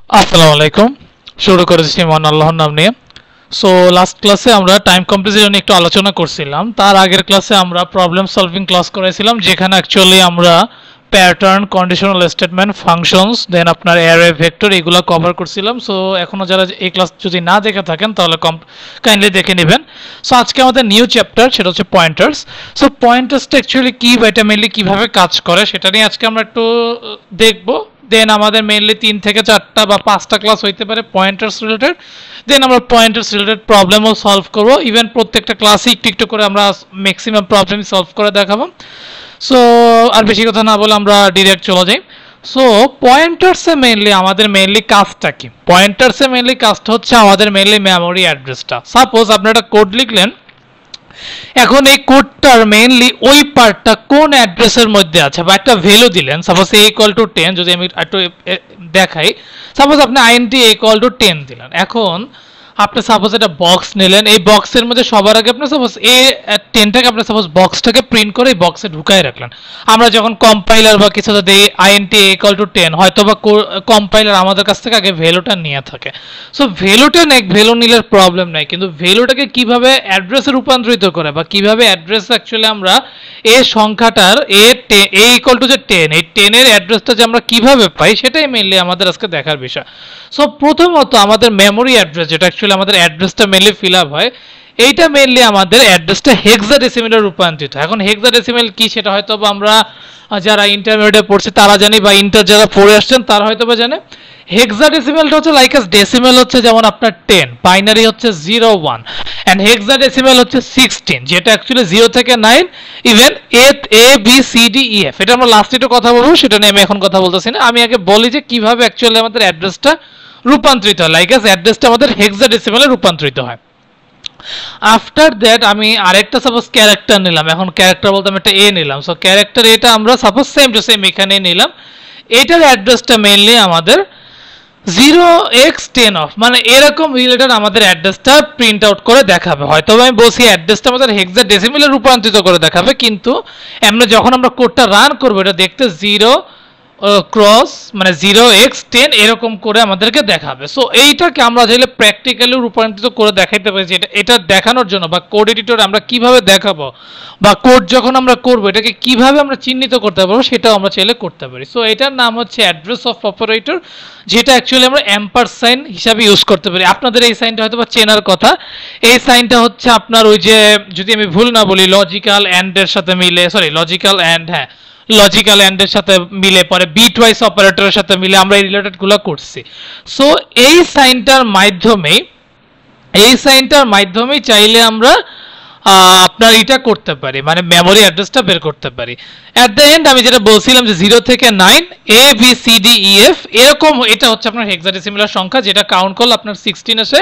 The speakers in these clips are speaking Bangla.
আসসালামু আলাইকুম। শুরু করেছি মহান আল্লাহর নাম নিয়ে। সো লাস্ট ক্লাসে আমরা টাইম কম্প্লেক্সিটি নিয়ে একটু আলোচনা করছিলাম। তার আগের ক্লাসে আমরা প্রবলেম সলভিং ক্লাস করেছিলাম, যেখানে অ্যাকচুয়ালি আমরা প্যাটার্ন, কন্ডিশনাল স্টেটমেন্ট, ফাংশনস, দেন আপনার অ্যারে, ভেক্টর এগুলো কভার করছিলাম। সো এখনও যারা এই ক্লাস যদি না দেখে থাকেন তাহলে কাইন্ডলি দেখে নেবেন। সো আজকে আমাদের নিউ চ্যাপ্টার, সেটা হচ্ছে পয়েন্টার্স। সো পয়েন্টার্সটা অ্যাকচুয়ালি কী বা এটা মেনলি কীভাবে কাজ করে সেটা নিয়ে আজকে আমরা একটু দেখবো। দেন আমাদের মেনলি 3 থেকে 4টা বা 5টা ক্লাস হইতে পারে পয়েন্টার্স রিলেটেড। দেন আমরা পয়েন্টার্স রিলেটেড প্রবলেমও সলভ করবো। ইভেন প্রত্যেকটা ক্লাসে একটু একটু করে আমরা ম্যাক্সিমাম প্রবলেম সলভ করে দেখাবো। সো আর বেশি কথা না বলে আমরা ডিরেক্ট চলে যাই। সো পয়েন্টার্সে মেনলি আমাদের মেনলি কাজটা কি? পয়েন্টার্সে মেনলি কাজটা হচ্ছে আমাদের মেনলি মেমোরি অ্যাড্রেসটা। সাপোজ আপনি একটা কোড লিখলেন, এখন এই কোডটার মেইনলি ওই পার্টটা কোন অ্যাড্রেসের মধ্যে আছে বা একটা ভ্যালু দিলেন, সাপোজ a ইকুয়াল টু 10, যদি আমি একটু দেখাই। সাপোজ আপনি int a ইকুয়াল টু 10 দিলেন। এখন আপনি সাপোজ একটা বক্স নিলেন, এই বক্সের মধ্যে সবার আগে আপনি সাপোজ a 10টাকে আপনি সাপোজ বক্সটাকে প্রিন্ট করে এই বক্সে ঢুকাই রাখলেন। আমরা যখন কম্পাইলার বা কিছু যদি int a ইকুয়াল টু 10, হয়তো বা কম্পাইলার আমাদের কাছ থেকে আগে ভ্যালুটা নিয়ে থাকে। সো ভ্যালুটা নেই, ভ্যালু নিলে প্রবলেম নাই, কিন্তু ভ্যালুটাকে কিভাবে অ্যাড্রেসে রূপান্তরিত করে বা কিভাবে অ্যাড্রেস অ্যাকচুয়ালি আমরা এই সংখ্যাটার a ইকুয়াল টু যে 10, এই 10 এর অ্যাড্রেসটা যে আমরা কিভাবে পাই সেটাই মেইনলি আমাদের আজকে দেখার বিষয়। সো প্রথমত আমাদের মেমোরি অ্যাড্রেস, যেটা অ্যাকচুয়ালি আমাদের অ্যাড্রেসটা মেইনলি ফিল আপ হয়, এইটা মেইনলি আমাদের অ্যাড্রেসটা হেক্সাডেসিমেলে রূপান্তরিত। এখন হেক্সাডেসিমেল কি সেটা হয়তো বা আমরা যারা ইন্টারমিডিয়েটে পড়ছি তারা জানি, বা ইন্টার যারা পড়ে আসছেন তারা হয়তো বা জানে। হেক্সাডেসিমেলটা হচ্ছে লাইক আস ডেসিমেল হচ্ছে যেমন আপনার 10, বাইনারি হচ্ছে 0 1, অ্যান্ড হেক্সাডেসিমেল হচ্ছে 16, যেটা অ্যাকচুয়ালি 0 থেকে 9, even A B C D E F. এটা আমরা লাস্টে একটু কথা বলবো, সেটা নিয়ে আমি এখন কথা বলতেছি না। আমি আগে বলি যে কিভাবে অ্যাকচুয়ালি আমাদের অ্যাড্রেসটা রূপান্তরিত হয়, লাইক আস অ্যাড্রেসটা আমাদের হেক্সাডেসিমেলে রূপান্তরিত হয়। আফটার দ্যাট আমি আরেকটা সাপোজ ক্যারেক্টার নিলাম। এখন ক্যারেক্টার বলতে আমি একটা এ নিলাম। সো ক্যারেক্টার এটা আমরা সাপোজ সেম টু সেম এখানে নিলাম। এটার অ্যাড্রেসটা মেইনলি আমাদের 0x10 অফ, মানে এরকম রিলেটেড আমাদের অ্যাড্রেসটা প্রিন্ট আউট করে দেখাবে। হয়তো আমি বলছি অ্যাড্রেসটা আমাদের হেক্সাডেসিমেলে রূপান্তরিত করে দেখাবে, কিন্তু এমনি যখন আমরা কোডটা রান করবো এটা দেখতে 0 ক্রস মানে 0x10 এরকম করে আমাদেরকে দেখাবে। সো এইটাকে আমরা চাইলে প্র্যাকটিক্যালি রূপান্তরিত করে দেখাইতে পারি, যে এটা দেখানোর জন্য বা কোড এডিটরে আমরা কিভাবে দেখাবো বা কোড যখন আমরা করবো এটাকে কিভাবে আমরা চিহ্নিত করতে পারবো সেটাও আমরা চাইলে করতে পারি। সো এটার নাম হচ্ছে অ্যাড্রেস অফ অপারেটর, যেটা অ্যাকচুয়ালি আমরা অ্যাম্পারসাইন হিসাবে ইউজ করতে পারি। আপনাদের এই সাইনটা হয়তো বা চেনার কথা। এই সাইনটা হচ্ছে আপনার ওই যে, যদি আমি ভুল না বলি, লজিক্যাল অ্যান্ডের সাথে মিলে, সরি লজিক্যাল অ্যান্ড, হ্যাঁ লজিক্যাল অ্যান্ডের সাথে মিলে, পরে বিটওয়াইজ অপারেটরের সাথে মিলে আমরা এই রিলেটেডগুলো করছি। সো এই সাইনটার মাধ্যমেই চাইলে আমরা আপনার এটা করতে পারি, মানে মেমোরি অ্যাড্রেসটা বের করতে পারি। অ্যাট দ্য এন্ড আমি যেটা বলছিলাম যে 0 থেকে 9 A B C D E F এরকম, এটা হচ্ছে আপনার হেক্সাডেসিমেলার সংখ্যা, যেটা কাউন্ট করলে আপনার 16 আসে।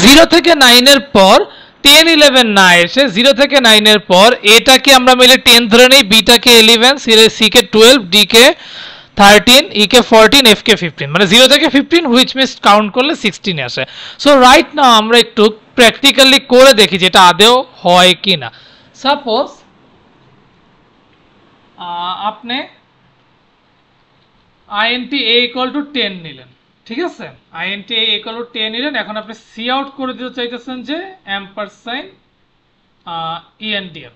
0 থেকে 9 এর পর 10 11 না এসে 0 থেকে 9 এর পর এটাকে আমরা মিলে 10 ধরে নিই, বিটাকে 11, সি কে 12, ডি কে 13, ই কে 14, এফ কে 15, মানে 0 থেকে 15, হুইচ মিনস কাউন্ট করলে 16 আসে। সো রাইট নাও আমরা একটু প্র্যাকটিক্যালি করে দেখি যেটা আদেও হয় কি না। সাপোজ আপনি int a ইকুয়াল টু 10 নিলেন, ঠিক আছে? int a ইকুয়াল টু 10 নিলেন। এখন আপনি সি আউট করে দিতে চাইতেছেন যে অ্যাম্পারসাইন ইএনডিএল।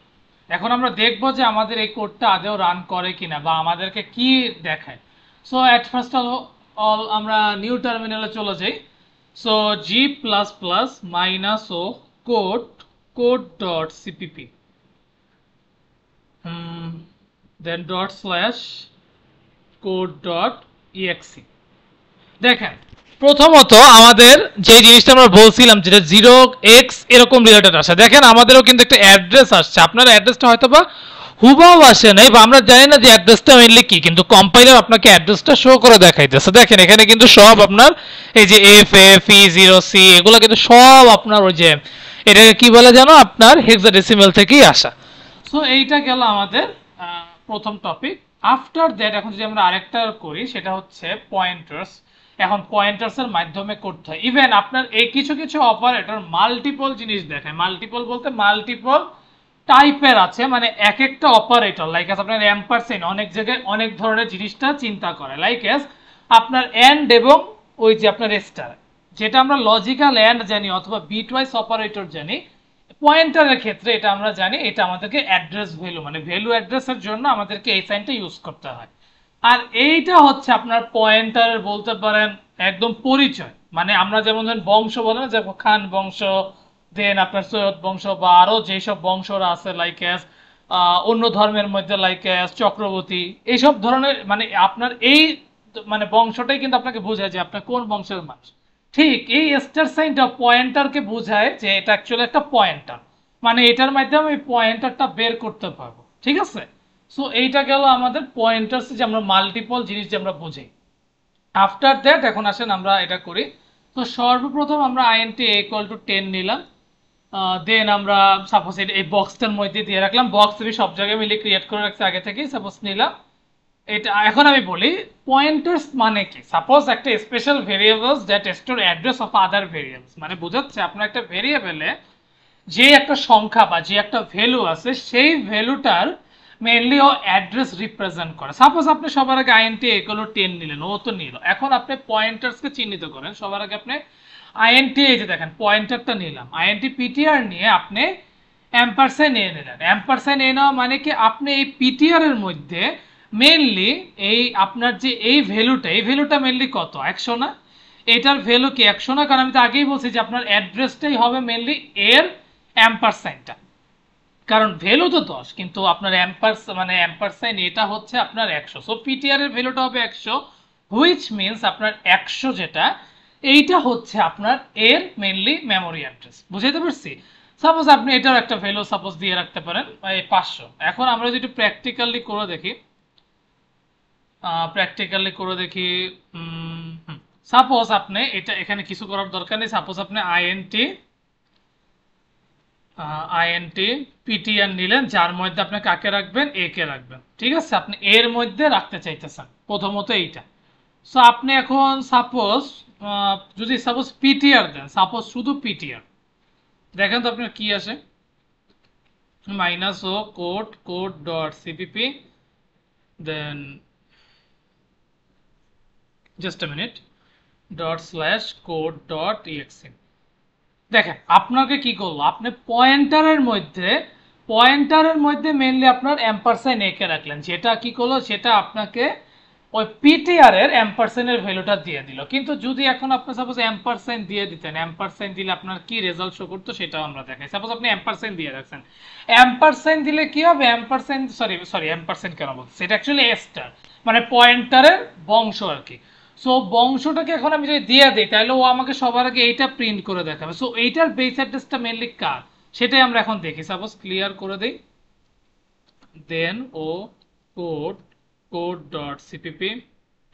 এখন আমরা দেখব যে আমাদের এই কোডটা আদেও রান করে কিনা বা আমাদেরকে কি দেখায়। সো অ্যাট ফার্স্ট অল আমরা নিউ টার্মিনালে চলে যাই। So G plus plus minus o code dot CPP, then dot slash code dot exe. দেখেন প্রথমত আমাদের যে জিনিসটা আমরা বলছিলাম যেটা 0x এরকম রিলেটেড আসে, দেখেন আমাদেরও কিন্তু একটা অ্যাড্রেস আসছে। আপনার অ্যাড্রেসটা হয়তো বা হুবাও আসে নাই বা আমরা জানি না যে অ্যাড্রেসটা মেইনলি কি, কিন্তু কম্পাইলার আপনাকে অ্যাড্রেসটা শো করে দেখাইতেছে। দেখেন এখানে কিন্তু সব আপনার এই যে FFE0C এগুলো কিন্তু সব আপনার ওই যে এটাকে কি বলে জানো, আপনার হেক্সাডেসিমেল থেকেই আসা। সো এইটা গেল আমাদের প্রথম টপিক। আফটার দ্যাট এখন যদি আমরা আরেকটা করি সেটা হচ্ছে পয়েন্টার্স। এখন পয়েন্টার্সের মাধ্যমে করতে হয়। ইভেন আপনার এই কিছু কিছু অপারেটর মাল্টিপল জিনিস দেখায়। মাল্টিপল বলতে মাল্টিপল টাইপের আছে, মানে এক একটা অপারেটর লাইক আপনার অ্যাম্পারসাইন অনেক জায়গায় অনেক ধরনের জিনিসটা চিন্তা করে। লাইক আপনার এন্ড এবং ওই যে আপনার স্টার, যেটা আমরা লজিক্যাল এন্ড জানি অথবা বিটওয়াইজ অপারেটর জানি, পয়েন্টারের ক্ষেত্রে এটা আমরা জানি এটা আমাদেরকে অ্যাড্রেস ভ্যালু মানে ভ্যালু অ্যাড্রেসের জন্য আমাদেরকে এই সাইনটা ইউজ করতে হয়। আর এইটা হচ্ছে আপনার পয়েন্টারের বলতে পারেন একদম পরিচয়। মানে আমরা যেমন ধরেন বংশ বলে না, যেমন খান বংশ, দেন আপনার সৈয়দ বংশ বা আরো যেসব বংশরা আছে লাইক এস অন্য ধর্মের মধ্যে লাইক এস চক্রবর্তী, এইসব ধরনের মানে আপনার এই মানে বংশটাই কিন্তু আপনাকে বোঝায় যে আপনার কোন বংশের মানুষ। ঠিক এই স্টার সাইনটা পয়েন্টারকে বোঝায় যে এটা অ্যাকচুয়ালি একটা পয়েন্টার, মানে এটার মাধ্যমে আমি পয়েন্টারটা বের করতে পারবো। ঠিক আছে, সো এইটা গেল আমাদের পয়েন্টার্স যে আমরা মাল্টিপল জিনিস যে আমরা বুঝি। আফটার দ্যাট এখন আসেন আমরা এটা করি। তো সর্বপ্রথম আমরা আইএনটি ইকুয়াল টু 10 নিলাম, দেন আমরা সাপোজ এই বক্সটার মধ্যে দিয়ে রাখলাম, বক্স আমি সব জায়গায় মিলে ক্রিয়েট করে রাখছি আগে থেকেই, সাপোজ নিলাম এটা। এখন আমি বলি পয়েন্টার্স মানে কি। সাপোজ একটা special variables that store address of other variables, মানে বোঝাচ্ছে আপনার একটা ভেরিয়েবলে যে একটা সংখ্যা বা যে একটা ভ্যালু আছে সেই ভ্যালুটার মেইনলি ও অ্যাড্রেস রিপ্রেজেন্ট করে। সাপোজ আপনি সবার আগে আইএনটি এগুলো 10 নিলেন, ও তো নিল। এখন আপনি পয়েন্টার্সকে চিহ্নিত করেন, সবার আগে আপনি আইএনটি এই যে দেখেন পয়েন্টারটা নিলাম, আইএনটি পিটিআর নিয়ে আপনি অ্যাম্পারসাইন এ নিলেন। অ্যাম্পারসাইন এ নেওয়া মানে কি আপনি এই পিটিআর এর মধ্যে মেইনলি এই আপনার যে এই ভ্যালুটা মেইনলি কত 100 না, এটার ভ্যালু কি 100 না, কারণ আমি তো আগেই বলছি যে আপনার অ্যাড্রেসটাই হবে মেইনলি এর অ্যাম্পারসাইনটা, কারণ ভ্যালু তো 10 কিন্তু আপনার অ্যাম্পারসাইন এটা হচ্ছে আপনার 100। সো পিটিআর এর ভ্যালুটা হবে 100, হুইচ মিন্স আপনার 100 যেটা এইটা হচ্ছে আপনার এর মেইনলি মেমোরি অ্যাড্রেস। বুঝাইতে পারছি? সাপোজ আপনি এটার একটা ভ্যালু সাপোজ দিয়ে রাখতে পারেন 500। এখন আমরা যদি একটু প্র্যাকটিক্যালি করে দেখি, সাপোজ আপনি এটা এখানে কিছু করার দরকার নেই, সাপোজ আপনি আইএনটি পিটিআর নিলেন, যার মধ্যে আপনি কাকে রাখবেন, এ কে রাখবেন। ঠিক আছে, আপনি এর মধ্যে রাখতে চাইতেছেন প্রথমত এইটা। সো আপনি এখন সাপোজ যদি সাপোজ পিটিআর দেন, সাপোজ শুধু পিটিআর দেখেন তো আপনার কি আসে, minus o code dot CPP, then just a minute dot slash code dot exe. দেখেন আপনাকে কি করলো, আপনি পয়েন্টারের মধ্যে মেইনলি আপনার অ্যাম্পারসাইন এ কে রাখলেন, যেটা কি করলো সেটা আপনাকে ওই পিটিআর এর অ্যাম্পারসাইনের ভ্যালুটা দিয়ে দিল। কিন্তু যদি এখন আপনি সাপোজ অ্যাম্পারসাইন দিয়ে দিতেন, অ্যাম্পারসাইন দিলে আপনার কি রেজাল্ট শো করতো সেটাও আমরা দেখাই। সাপোজ আপনি অ্যাম্পারসাইন দিয়ে রাখছেন, অ্যাম্পারসাইন দিলে কি হবে, অ্যাম্পারসাইন কেন বলছি, এটা অ্যাকচুয়ালি স্টার মানে পয়েন্টারের বংশ আর কি। সো বংশটাকে এখন আমি যদি দিয়ে দিই তাহলে ও আমাকে সবার আগে এইটা প্রিন্ট করে দেখাবে। সো এইটার বেস অ্যাড্রেসটা মেইনলি কার সেটাই আমরা এখন দেখি। সাপোজ ক্লিয়ার করে দেই, then o code dot CPP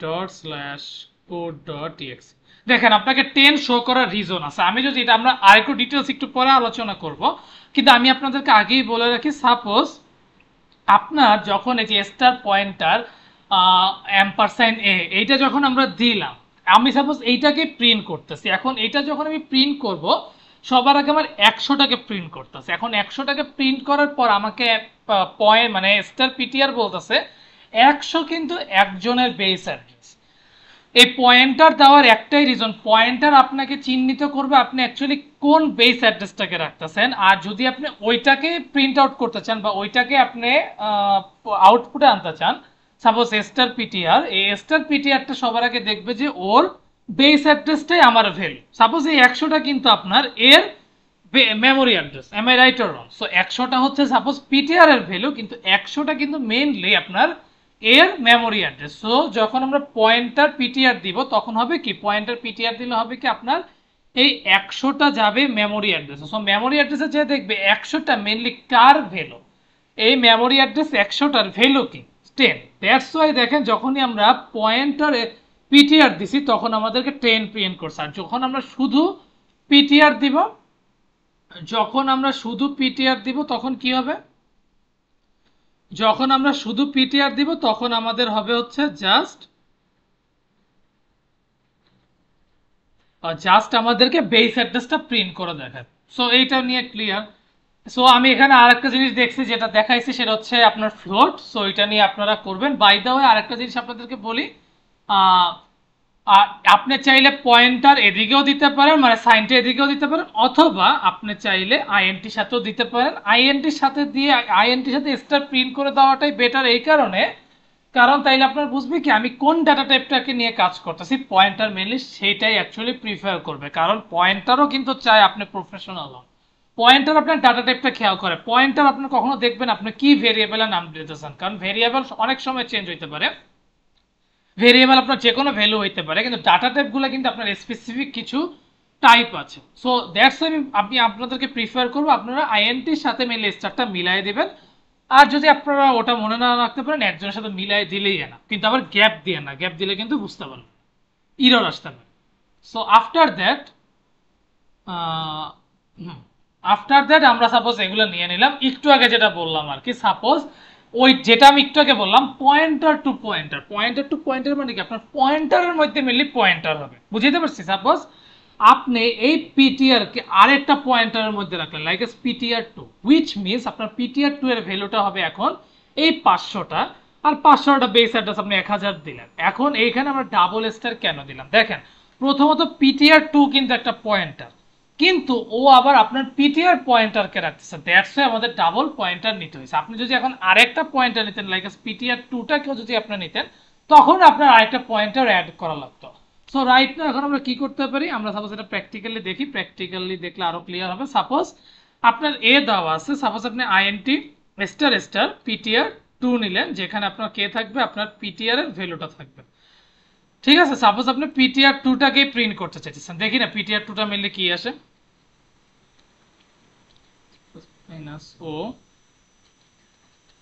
dot slash code dot X. দেখেন আপনাকে 10 শো করার রিজন আছে। আমি যদি এটা আমরা আরেকটু ডিটেলস একটু পরে আলোচনা করব, কিন্তু আমি আপনাদেরকে আগেই বলে রাখি, সাপোজ আপনার যখন এই যে স্টার পয়েন্টার অ্যাম্পারসাইন এ এইটা যখন আমরা দিলাম, আমি সাপোজ এইটাকে প্রিন্ট করতেছি। এখন এইটা যখন আমি প্রিন্ট করব সবার আগে আমার 100টাকে প্রিন্ট করতেছে। এখন 100টাকে প্রিন্ট করার পর আমাকে পয়েন্ট মানে স্টার পিটিআর বলতেছে 100 কিন্তু একজনের বেস অ্যাড্রেস। এই পয়েন্টার দেওয়ার একটাই রিজন, পয়েন্টার আপনাকে চিহ্নিত করবে আপনি অ্যাকচুয়ালি কোন বেস অ্যাড্রেসটাকে রাখতেছেন। আর যদি আপনি ওইটাকে প্রিন্ট আউট করতে চান বা ওইটাকে আপনি আউটপুটে আনতে চান, সাপোজ স্টার পিটিআর, এই স্টার পিটিআরটা সবার আগে দেখবে যে ওর বেস অ্যাড্রেসটাই আমার ভ্যালু। সাপোজ এই 100টা কিন্তু আপনার এর memory address, am I right or wrong? So 100টা হচ্ছে সাপোজ পিটিআর এর ভ্যালু, কিন্তু 100টা কিন্তু মেইনলি আপনার এর মেমোরি অ্যাড্রেস। সো যখন আমরা পয়েন্টার পিটিআর দিব তখন হবে কি, পয়েন্টার পিটিআর দিলে হবে কি আপনার এই 100টা যাবে মেমোরি অ্যাড্রেসে। সো মেমোরি অ্যাড্রেসে যে দেখবে 100টা মেইনলি কার ভ্যালু, এই মেমোরি অ্যাড্রেস 100টার ভ্যালু কি 10। দ্যাটস ওয়াই দেখেন যখনই আমরা পয়েন্টারে পিটিআর দিছি তখন আমাদেরকে 10 প্রিন্ট করছে। আর যখন আমরা শুধু পিটিআর দিব তখন কি হবে, যখন আমরা শুধু পিটিআর দিব তখন আমাদের হবে হচ্ছে জাস্ট আমাদেরকে বেস অ্যাড্রেসটা প্রিন্ট করে দেখায়। সো এইটা নিয়ে ক্লিয়ার। সো আমি এখানে আরেকটা জিনিস দেখছি যেটা দেখাইছি সেটা হচ্ছে আপনার ফ্লোট। সো এটা নিয়ে আপনারা করবেন। বাই দ্য ওয়ে আরেকটা জিনিস আপনাদেরকে বলি, আর আপনি চাইলে পয়েন্টার এদিকেও দিতে পারেন, মানে সাইনটা এদিকেও দিতে পারেন, অথবা আপনি চাইলে আইএনটির সাথেও দিতে পারেন। আইএনটির সাথে দিয়ে আইএনটির সাথে স্টার প্রিন্ট করে দেওয়াটাই বেটার এই কারণে, কারণ তাইলে আপনার বুঝবে কি আমি কোন ডাটা টাইপটাকে নিয়ে কাজ করতেছি। পয়েন্টার মেনলি সেইটাই অ্যাকচুয়ালি প্রিফার করবে, কারণ পয়েন্টারও কিন্তু চায় আপনি প্রফেশনাল হন। পয়েন্টার আপনার ডাটা টাইপটা খেয়াল করে। পয়েন্টার আপনি কখনো দেখবেন আপনি কি ভেরিয়েবলের নাম দিতেছেন, কারণ ভেরিয়েবল অনেক সময় চেঞ্জ হইতে পারে। ভেরিয়েবল আপনার যে কোনো ভ্যালু হইতে পারে, কিন্তু ডাটা টাইপগুলো কিন্তু আপনার স্পেসিফিক কিছু টাইপ আছে। সো দ্যাটস আমি আপনাদেরকে প্রিফার করবো আপনারা আইএনটির সাথে মিলে স্টারটা মিলাই দেবেন। আর যদি আপনারা ওটা মনে না রাখতে পারেন একজনের সাথে মিলাই দিলেই না, কিন্তু আবার গ্যাপ দিয়ে না, গ্যাপ দিলে কিন্তু বুঝতে পারবেন ইরর আসতে পারে। সো আফটার দ্যাট আমরা সাপোজ এগুলো নিয়ে নিলাম একটু আগে যেটা বললাম আর কি। সাপোজ ওই যেটা আমি একটু আগে বললাম pointer two pointer, pointer two pointer মানে কি আপনার পয়েন্টারের মধ্যে মিললে পয়েন্টার হবে, বুঝতে পারছি। সাপোজ আপনি এই পিটিআর কে আরেকটা পয়েন্টারের মধ্যে রাখলেন like S PTR two, which means আপনার পিটিআর টু এর ভ্যালুটা হবে এখন এই 500টা, আর 500টা বেস অ্যাড্রেস আপনি 1000 দিলেন। এখন এইখানে আমরা ডাবল স্টার কেন দিলাম দেখেন, প্রথমত পিটিআর টু কিন্তু একটা পয়েন্টার, কিন্তু ও আবার আপনার পিটিআর পয়েন্টারকে রাখতেছে, দ্যাটস ওয়াই আমাদের ডাবল পয়েন্টার নিতে হয়েছে। আপনি যদি এখন আরেকটা পয়েন্টার নিতেন লাইক পিটিআর টুটাকেও যদি আপনি নিতেন, তখন আপনার আরেকটা পয়েন্টার অ্যাড করা লাগতো। সো রাইট না এখন আমরা কি করতে পারি, আমরা সাপোজ এটা প্র্যাকটিক্যালি দেখি, প্র্যাকটিক্যালি দেখলে আরো ক্লিয়ার হবে। সাপোজ আপনার এ দেওয়া আছে, সাপোজ আপনি INT star star PTR two নিলেন, যেখানে আপনার কে থাকবে আপনার পিটিআর এর ভ্যালুটা থাকবে, ঠিক আছে। সাপোজ আপনি পিটিআর টুটাকে প্রিন্ট করতে চাইতেছেন, দেখি না পিটিআর টুটা মিললে কি আসে, minus o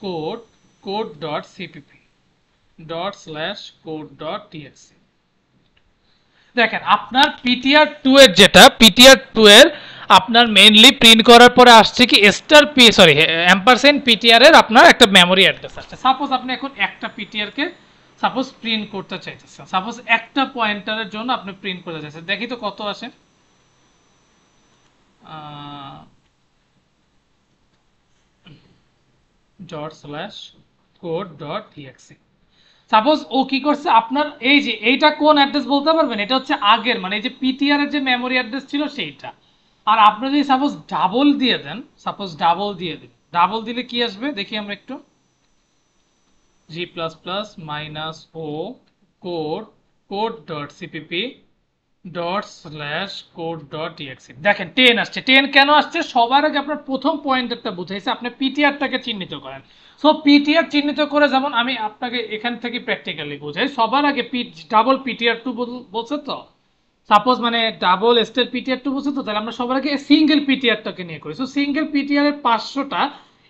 code code dot CPP dot slash code dot TXE. দেখেন আপনার পিটিআর টু এর যেটা পিটিআর টু এর আপনার মেইনলি প্রিন্ট করার পরে আসছে কি স্টার পি সরি এম্পারসেন্ট পিটিআর এর আপনার একটা মেমোরি অ্যাড্রেস আছে। সাপোজ আপনি এখন একটা পিটিআর কে সাপোজ প্রিন্ট করতে চাইতেছেন, সাপোজ একটা পয়েন্টারের জন্য আপনি প্রিন্ট করতে চাইছেন, দেখি তো কত আসে। Dot slash code dot TXE. Suppose o কি করছে আপনার এই যে এইটা কোন অ্যাড্রেস বলতে পারবেন, এটা হচ্ছে আগের মানে এই যে পিটিআর এর যে মেমোরি অ্যাড্রেস ছিল সেইটা। আর আপনি যদি সাপোজ ডাবল দিয়ে দেন, সাপোজ ডাবল দিয়ে দিন, ডাবল দিলে কি আসবে দেখি আমরা একটু, G plus plus minus o code code dot CPP dot slash code dot TXE. দেখেন 10 আসছে। 10 কেন আসছে, সবার আগে আপনার প্রথম পয়েন্টারটা বুঝাইছে আপনি পিটিআরটাকে চিহ্নিত করেন। সো পিটিআর চিহ্নিত করে, যেমন আমি আপনাকে এখান থেকে প্র্যাকটিক্যালি বোঝাই, সবার আগে ডাবল পিটিআর টু বলছে তো, সাপোজ মানে ডাবল স্টার পিটিআর টু বলছে তো, তাহলে আমরা সবার আগে সিঙ্গেল পিটিআরটাকে নিয়ে করি। সো সিঙ্গেল পিটিআর এর 500টা,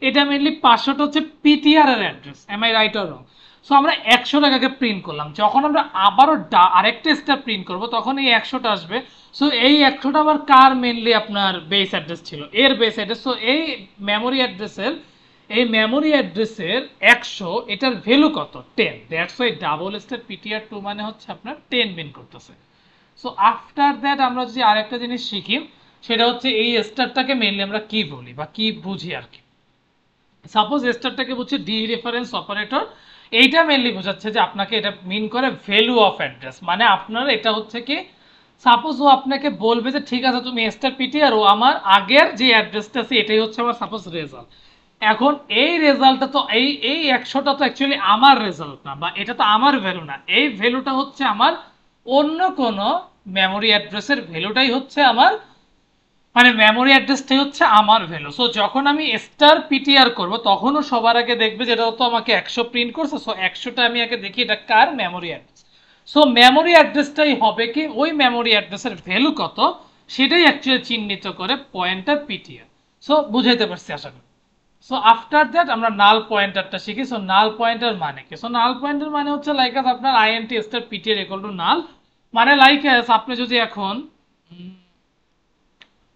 এটা মেইনলি 500টা হচ্ছে পিটিআর এর address, am I right or wrong. So আমরা 100 টাকাকে প্রিন্ট করলাম, যখন আমরা আবারও আরেকটা স্টার প্রিন্ট করব তখন এই 100টা আসবে। সো এই 100টা আবার কার মেইনলি আপনার বেস অ্যাড্রেস ছিল, এর বেস অ্যাড্রেস। সো এই মেমোরি অ্যাড্রেসের এই মেমোরি অ্যাড্রেসের 100 এটার ভ্যালু কত 10, that's why double star PTR two মানে হচ্ছে আপনার 10 বিন করতেছে। সো আফটার দ্যাট আমরা যদি আরেকটা জিনিস শিখি, সেটা হচ্ছে এই স্টারটাকে মেইনলি আমরা কি বলি বা কি বুঝি আর কি। সাপোজ স্টারটাকে বুঝছে ডি রেফারেন্স অপারেটর, এইটা মেইনলি বোঝাচ্ছে যে আপনাকে এটা মিন করে ভ্যালু অফ অ্যাড্রেস, মানে আপনার এটা হচ্ছে কি সাপোজ ও আপনাকে বলবে যে ঠিক আছে তুমি স্টার পিটিআর ও আমার আগের যে অ্যাড্রেসটা আছে এটাই হচ্ছে আমার সাপোজ রেজাল্ট। এখন এই রেজাল্টটা তো এই 100টা তো অ্যাকচুয়ালি আমার রেজাল্ট না, বা এটা তো আমার ভ্যালু না, এই ভ্যালুটা হচ্ছে আমার অন্য কোনো মেমোরি অ্যাড্রেসের ভ্যালুটাই হচ্ছে আমার, মানে মেমোরি অ্যাড্রেসটাই হচ্ছে আমার ভ্যালু। সো যখন আমি স্টার পিটিআর করব তখনও সবার আগে দেখবে যেটা তো আমাকে 100 প্রিন্ট করছে, সো 100টা আমি আগে দেখি এটা কার মেমোরি অ্যাড্রেস। সো মেমোরি অ্যাড্রেসটাই হবে কি ওই মেমোরি অ্যাড্রেসের ভ্যালু কত সেটাই অ্যাকচুয়ালি চিহ্নিত করে পয়েন্টার পিটিআর। সো বুঝাইতে পারছি আশা করি। সো আফটার দ্যাট আমরা নাল পয়েন্টারটা শিখি। সো নাল পয়েন্টার মানে কি, সো নাল পয়েন্টার মানে হচ্ছে লাইক আপনার int star PTR equal to নাল, মানে লাইক আপনি যদি এখন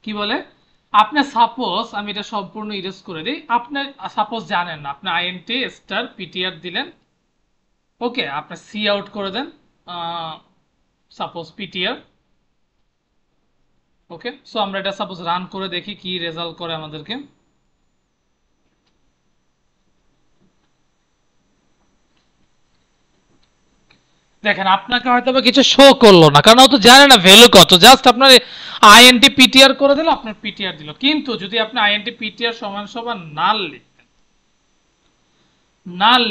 কি বলে আপনি সাপোজ আমি এটা সম্পূর্ণ ইরেজ করে দিই, আপনি সাপোজ জানেন না আপনি আইএনটি স্টার পিটিআর দিলেন, ওকে আপনি সি আউট করে দেন সাপোজ পিটিআর, ওকে। সো আমরা এটা সাপোজ রান করে দেখি কি রেজাল্ট করে আমাদেরকে। দেখেন আপনাকে হয়তো বা কিছু শো করলো না, কারণ ও তো জানে না ভ্যালু কত, জাস্ট আপনার আইএনটি পিটিআর করে দিল, আপনার পিটিআর দিল। কিন্তু যদি আপনি আইএনটি পিটিআর সমান সমান নাল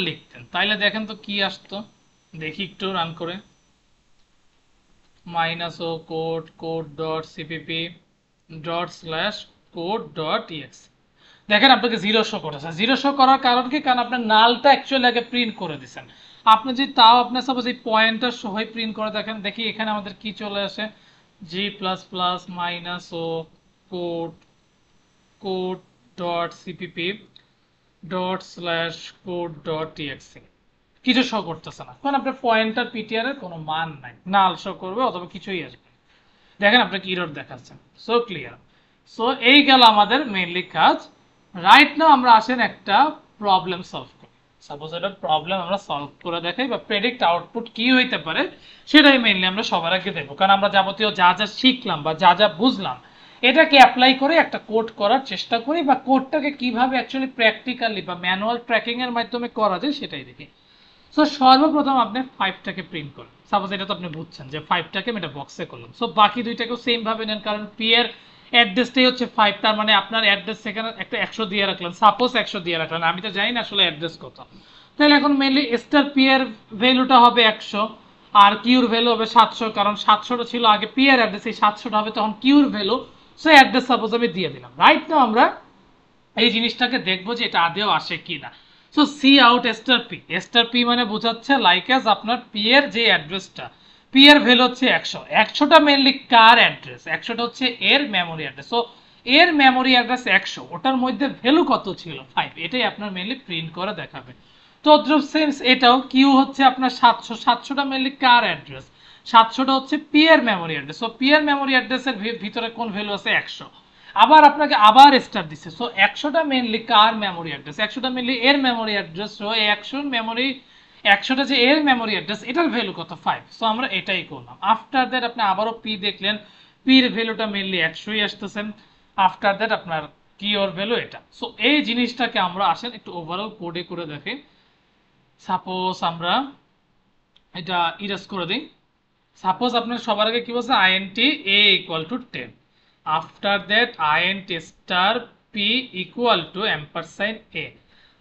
লিখতেন তাইলে দেখেন তো কি আসতো, দেখি একটু রান করে। Minus o code code dot CPP dot slash code dot EX. দেখেন আপনাকে জিরো শো করেছে। জিরো শো করার কারণ কি? কারণ আপনার নালটা অ্যাকচুয়ালি আগে প্রিন্ট করে দিচ্ছেন। আপনি যদি তাও আপনার সাপোজ এই পয়েন্টার সহ প্রিন্ট করে দেখেন, দেখি এখানে আমাদের কি চলে আসে, G plus plus minus o code code dot CPP dot slash code dot TXE. কিছু শো করতেছে না, কারণ আপনার পয়েন্টার পিটিআর এর কোনো মান নাই, নাল শো করবে অথবা কিছুই আসবে। দেখেন আপনাকে ইরর দেখাচ্ছেন। So clear. সো এই গেল আমাদের মেইনলি কাজ। রাইট নাও আমরা আসেন একটা প্রবলেম সলভ করি। সাপোজ একটা প্রবলেম আমরা সলভ করে দেখাই বা প্রেডিক্ট আউটপুট কি হইতে পারে সেটাই মেইনলি আমরা সবার আগে দেখবো, কারণ আমরা যাবতীয় যা যা শিখলাম বা যা যা বুঝলাম এটাকে অ্যাপ্লাই করে একটা কোড করার চেষ্টা করি, বা কোডটাকে কিভাবে অ্যাকচুয়ালি প্র্যাকটিক্যালি বা ম্যানুয়াল ট্র্যাকিং এর মাধ্যমে করা যায় সেটাই দেখি। সো সর্বপ্রথম আপনি 5টাকে প্রিন্ট করেন। সাপোজ এটা তো আপনি বুঝছেন যে 5টাকে আমি এটা বক্সে করলাম। সো বাকি দুইটাকেও সেম ভাবে নেন, কারণ পি এর অ্যাড্রেসটাই হচ্ছে 5, তার মানে আপনার অ্যাড্রেস সেখানে একটা 100 দিয়ে রাখলেন, সাপোজ 100 দিয়ে রাখলেন, আমি তো জানি না আসলে অ্যাড্রেস কত। তাহলে এখন মেইনলি স্টার পি এর ভ্যালুটা হবে 100 আর কিউর ভ্যালু হবে 700, কারণ 700টা ছিল আগে পি এর অ্যাড্রেস, এই 700টা হবে তখন কিউর ভ্যালু। সো অ্যাড্রেস সাপোজ আমি দিয়ে দিলাম। রাইট নাও আমরা এই জিনিসটাকে দেখবো যে এটা আদেও আসে কিনা। So C out star P. Star P মানে বোঝাচ্ছে লাইক অ্যাজ আপনার পি এর যে অ্যাড্রেসটা, পি এর ভ্যালু হচ্ছে 100। 100টা মেইনলি কার অ্যাড্রেস? 100টা হচ্ছে এর মেমোরি অ্যাড্রেস। সো এর মেমোরি অ্যাড্রেস 100, ওটার মধ্যে ভ্যালু কত ছিল? 5। এটাই আপনার মেইনলি প্রিন্ট করে দেখাবে। তো অদ্রুপ সেন্স এটাও কিউ হচ্ছে আপনার 700। 700টা মেইনলি কার অ্যাড্রেস? 700টা হচ্ছে পি এর মেমোরি অ্যাড্রেস। সো পি এর মেমোরি অ্যাড্রেসের ভিতরে কোন ভ্যালু আছে? 100। আবার আপনাকে আবার স্টার দিচ্ছে। সো 100টা মেইনলি কার মেমোরি অ্যাড্রেস? 100টা মেইনলি এর মেমোরি অ্যাড্রেস। সো এই 100টা যে এর মেমোরি অ্যাড্রেস, এটার ভ্যালু কত? 5। সো আমরা এটাই করলাম। আফটার দ্যাট আপনি আবারও পি দেখলেন, পির ভ্যালুটা মেইনলি 100ই আসতেছেন। আফটার দ্যাট আপনার কি ওর ভ্যালু এটা। সো এই জিনিসটাকে আমরা আসেন একটু ওভারঅল কোডে করে দেখি। সাপোজ আমরা এটা ইরেজ করে দিই। সাপোজ আপনার সবার আগে কি বলছে? INT A equal to 10। After that INT star P equal to ampersand A.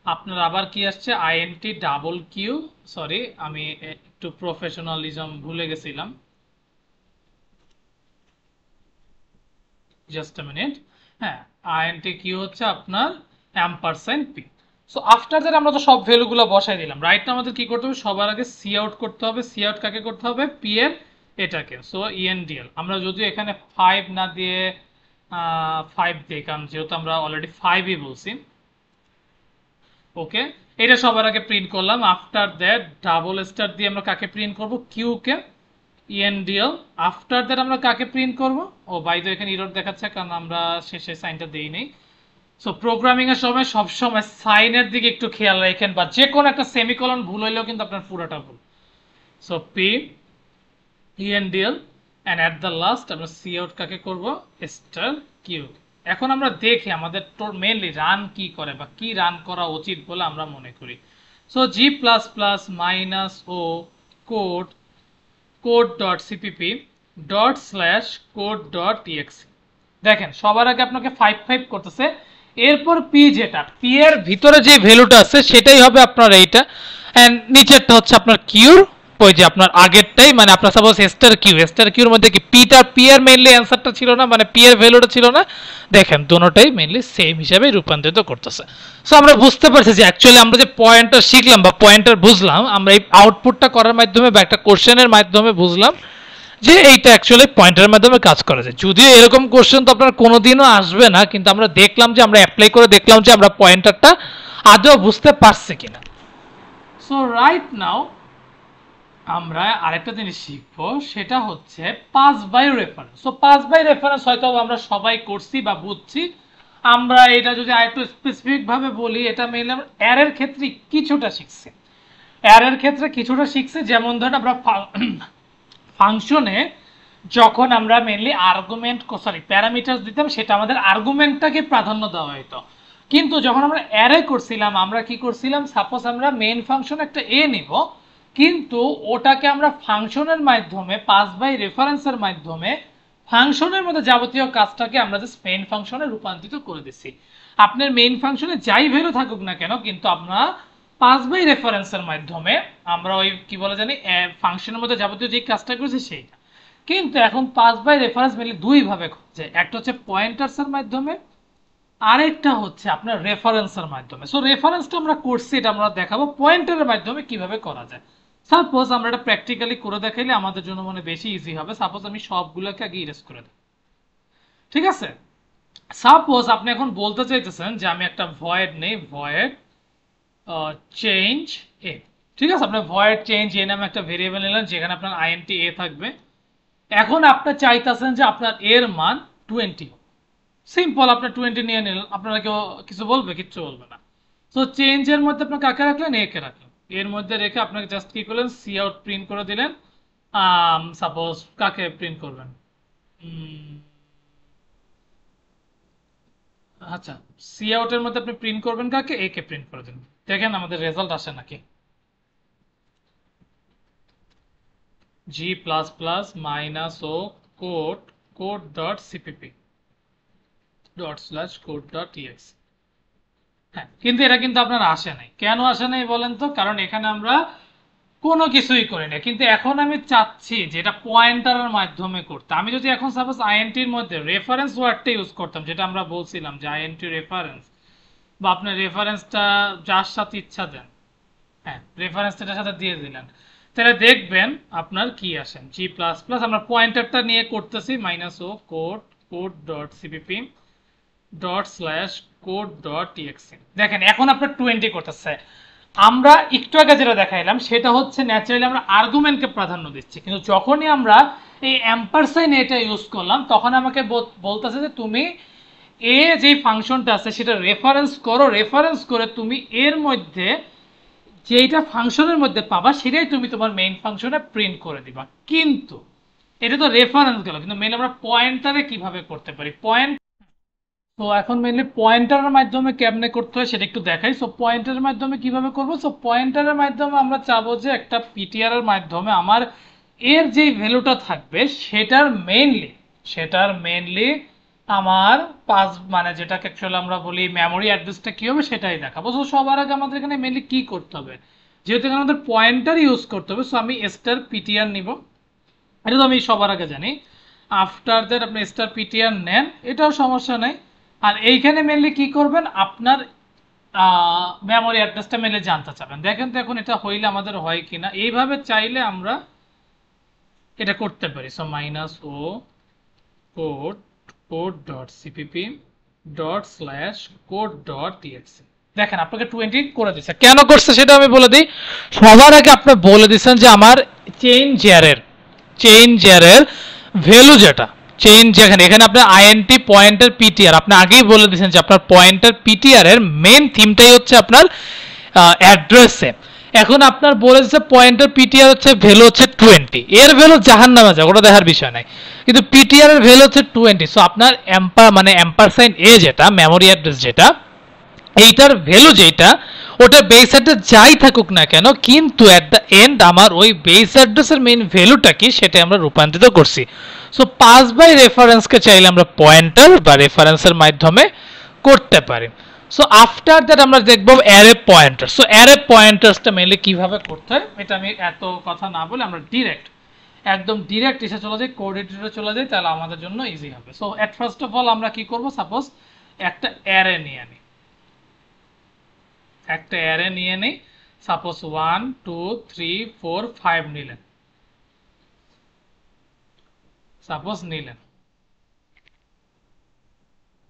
আপনার আবার কি আসছে? আইএনটি ডাবল কিউ, সরি আমি একটু প্রফেশনালিজম ভুলে গেছিলাম, জাস্ট আ মিনিট। হ্যাঁ, আইএনটি কিউ হচ্ছে আপনার এম্পারসাইন পি। সো আফটার দ্যাট আমরা তো সব ভ্যালুগুলো বসাই দিলাম। রাইট না আমাদের কি করতে হবে? সবার আগে সি আউট করতে হবে। সি আউট কাকে করতে হবে? পি এর এটাকে। সো ইএনডিএল আমরা যদি এখানে 5 না দিয়ে 5 দিই, কারণ যেহেতু আমরা অলরেডি 5ই বলছি। ওকে, এটা সবার আগে প্রিন্ট করলাম। আফটার দ্যাট ডাবল স্টার দিয়ে আমরা কাকে প্রিন্ট করব? কিউ কে, ইএনডিএল। আফটার দ্যাট আমরা কাকে প্রিন্ট করব? ও বাই দ্য এখানে এরর দেখাচ্ছে কারণ আমরা শেষে সাইনটা দেই নাই। সো প্রোগ্রামিং এর সময় সবসময় সাইনের দিকে একটু খেয়াল রাখেন, বা যে কোনো একটা সেমিকোলন ভুল হইলেও কিন্তু আপনার পুরোটা ভুল। So P ENDL and at the last আমরা সি আউট কাকে করব? Star Q. এখন আমরা দেখি আমাদের মেইনলি রান কি করে বা কি রান করা উচিত বলে আমরা মনে করি। So G plus plus minus o code code dot CPP dot slash code dot TXE. দেখেন সবার আগে আপনাকে 5 করতেছে, এরপর পি, যেটা পি এর ভিতরে যে ভ্যালুটা আছে সেটাই হবে আপনার এইটা, এন্ড নিচেরটা হচ্ছে আপনার কিউর ওই যে আপনার আগেরটাই, মানে আপনার সাপোজ স্টার কিউর মধ্যে কি পিটা পি এর মেইনলি অ্যানসারটা ছিল না, মানে পি এর ভ্যালুটা ছিল না। দেখেন দুটোটাই মেইনলি সেম হিসাবে রূপান্তরিত করতেছে। সো আমরা বুঝতে পারছি যে অ্যাকচুয়ালি আমরা যে পয়েন্টার শিখলাম বা পয়েন্টার বুঝলাম, আমরা এই আউটপুটটা করার মাধ্যমে বা একটা কোশ্চেনের মাধ্যমে বুঝলাম যে এইটা অ্যাকচুয়ালি পয়েন্টারের মাধ্যমে কাজ করা যায়। যদিও এরকম কোশ্চেন তো আপনার কোনোদিনও আসবে না, কিন্তু আমরা দেখলাম যে আমরা অ্যাপ্লাই করে দেখলাম যে আমরা পয়েন্টারটা আদৌ বুঝতে পারছি কিনা। সো রাইট নাও আমরা আরেকটা জিনিস শিখবো, সেটা হচ্ছে pass by reference. So pass by reference হয়তো আমরা সবাই করছি বা বুঝছি। আমরা এটা যদি আরেকটু স্পেসিফিক ভাবে বলি, এটা মেইনলি আমরা অ্যারের ক্ষেত্রে কিছুটা শিখছি। অ্যারের ক্ষেত্রে কিছুটা শিখছি, যেমন ধরেন আমরা ফাংশনে যখন আমরা মেইনলি আর্গুমেন্ট প্যারামিটার দিতাম, সেটা আমাদের আর্গুমেন্টটাকে প্রাধান্য দেওয়া হতো। কিন্তু যখন আমরা অ্যারে করছিলাম, আমরা কি করছিলাম? সাপোজ আমরা মেইন ফাংশন একটা এ নিব, কিন্তু ওটাকে আমরা ফাংশনের মাধ্যমে পাস বাই রেফারেন্সের মাধ্যমে ফাংশনের মধ্যে যাবতীয় কাজটাকে আমরা জাস্ট মেইন ফাংশনে রূপান্তরিত করে দিচ্ছি। আপনার মেইন ফাংশনে যাই ভ্যালু থাকুক না কেন, কিন্তু আমরা পাস বাই রেফারেন্সের মাধ্যমে আমরা ওই কি বলে জানি ফাংশনের মধ্যে যাবতীয় যে কাজটা করেছি সেইটা। কিন্তু এখন পাস বাই রেফারেন্স মেনলি দুই ভাবে খোঁজে, একটা হচ্ছে পয়েন্টার্সের মাধ্যমে, আরেকটা হচ্ছে আপনার রেফারেন্সের মাধ্যমে। সো রেফারেন্সটা আমরা করছি, এটা আমরা দেখাবো পয়েন্টারের মাধ্যমে কিভাবে করা যায়। সাপোজ আমরা এটা প্র্যাকটিক্যালি করে দেখাইলে আমাদের জন্য মনে বেশি ইজি হবে। সাপোজ আমি সবগুলোকে আগে ইরেজ করে দেব, ঠিক আছে? সাপোজ আপনি এখন বলতে চাইতেছেন যে আমি একটা ভয়েড নেই, ভয়েড চেঞ্জ এ, ঠিক আছে? আপনি ভয়েড চেঞ্জ এ নামে একটা ভেরিয়েবল নিলেন যেখানে আপনার আইএনটি এ থাকবে। এখন আপনি চাইতেছেন যে আপনার এর মান 20, সিম্পল আপনি 20 নিয়ে নিলেন, আপনারা কেউ কিছু বলবে? কিচ্ছু বলবে না। তো চেঞ্জের মধ্যে আপনি কাকে রাখলেন? এ কে রাখলেন। এর মধ্যে রেখে আপনাকে জাস্ট কি করলেন? সি আউট প্রিন্ট করে দিলেন। সাপোজ কাকে প্রিন্ট করবেন? আচ্ছা, সি আউটের মধ্যে আপনি প্রিন্ট করবেন কাকে? এ কে প্রিন্ট করে দিন। দেখেন আমাদের রেজাল্ট আসে নাকি। G plus plus minus o code code dot CPP dot slash code dot TX. হ্যাঁ, কিন্তু এটা কিন্তু আপনার আসে নাই। কেন আসে নাই বলেন তো? কারণ এখানে আমরা কোনো কিছুই করি না। কিন্তু এখন আমি চাচ্ছি যে এটা পয়েন্টারের মাধ্যমে করতে। আমি যদি এখন সাপোজ আইএনটির মধ্যে রেফারেন্স ওয়ার্ডটা ইউজ করতাম, যেটা আমরা বলছিলাম যে আইএনটি রেফারেন্স, বা আপনার রেফারেন্সটা যার সাথে ইচ্ছা দেন, হ্যাঁ রেফারেন্সটা এটার সাথে দিয়ে দিলেন, তাহলে দেখবেন আপনার কি আসেন। জি প্লাস প্লাস আমরা পয়েন্টারটা নিয়ে করতেছি, minus o code code dot CPP dot slash code dot TXE. দেখেন এখন আপনার 20 করতেছে। আমরা একটু আগে যেটা দেখাইলাম সেটা হচ্ছে ন্যাচারালি আমরা আর্গুমেন্টকে প্রাধান্য দিচ্ছি, কিন্তু যখনই আমরা এই অ্যাম্পারসাইন এটা ইউজ করলাম তখন আমাকে বলতেছে যে তুমি এ যে ফাংশনটা আছে সেটা রেফারেন্স করো, রেফারেন্স করে তুমি এর মধ্যে যেইটা ফাংশনের মধ্যে পাবা সেটাই তুমি তোমার মেইন ফাংশনে প্রিন্ট করে দিবা। কিন্তু এটা তো রেফারেন্স গেল, কিন্তু মেইন আমরা পয়েন্টারে কিভাবে করতে পারি? পয়েন্ট, তো এখন মেইনলি পয়েন্টারের মাধ্যমে কেমনে করতে হয় সেটা একটু দেখাই। সো পয়েন্টারের মাধ্যমে কিভাবে করব? সো পয়েন্টারের মাধ্যমে আমরা চাবো যে একটা পিটিআর এর মাধ্যমে আমার এর যে ভ্যালুটা থাকবে সেটার মেইনলি আমার পাস মানে যেটাকে অ্যাকচুয়ালি আমরা বলি মেমোরি অ্যাড্রেসটা কি হবে সেটাই দেখাবো। সো সবার আগে আমাদের এখানে মেইনলি কি করতে হবে, যেহেতু এখানে আমাদের পয়েন্টার ইউজ করতে হবে, সো আমি স্টার পিটিআর নিব। এটা তো আমি সবার আগে জানি। আফটার দ্যাট আপনি স্টার পিটিআর নেন, এটাও সমস্যা নেই। আর এইখানে মেনলি কি করবেন? আপনার মেমোরি অ্যাড্রেসটা মেনলি জানতে চাবেন। দেখেন তো এখন এটা হইলে আমাদের হয় কিনা। এইভাবে চাইলে আমরা এটা করতে পারি। So minus o code code dot CPP dot slash code dot TXE. দেখেন আপনাকে 20 করে দিচ্ছে। কেন করছে সেটা আমি বলে দিই। সবার আগে আপনি বলে দিচ্ছেন যে আমার চেইন জেয়ারের ভ্যালু যেটা চেইন, যেখানে এখানে আপনার আইএনটি পয়েন্টার পিটিআর, আপনি আগেই বলে দিয়েছেন যে আপনার পয়েন্টার পিটিআর এর মেইন থিমটাই হচ্ছে আপনার অ্যাড্রেসে। এখন আপনার বলেছে পয়েন্টার পিটিআর হচ্ছে ভ্যালু হচ্ছে 20, এর ভ্যালু জাহান নামে যাক, ওটা দেখার বিষয় নাই, কিন্তু পিটিআর এর ভ্যালু হচ্ছে 20। সো আপনার এম্পারসাইন এ যেটা মেমোরি অ্যাড্রেস যেটা, এইটার ভ্যালু যেটা, ওটা বেস অ্যাড্রেস যাই থাকুক না কেন, কিন্তু অ্যাট দ্য এন্ড আমার ওই বেস অ্যাড্রেসের মেইন ভ্যালুটা কি সেটা আমরা রূপান্তরিত করছি। সো পাস বাই রেফারেন্সকে চাইলে আমরা পয়েন্টার বা রেফারেন্সের মাধ্যমে করতে পারি। সো আফটার দ্যাট আমরা দেখব অ্যারে পয়েন্টার। সো অ্যারে পয়েন্টার্সটা মেইনলি কিভাবে করতে হয় এটা আমি এত কথা না বলে আমরা একদম ডিরেক্ট এসে চলে যাই, কোড এডিটরে চলে যাই, তাহলে আমাদের জন্য ইজি হবে। So at first of all আমরা কি করব? সাপোজ একটা অ্যারে নিয়ে নিই, সাপোজ 1 2 3 4 5 নিলেন, সাপোজ নিলেন।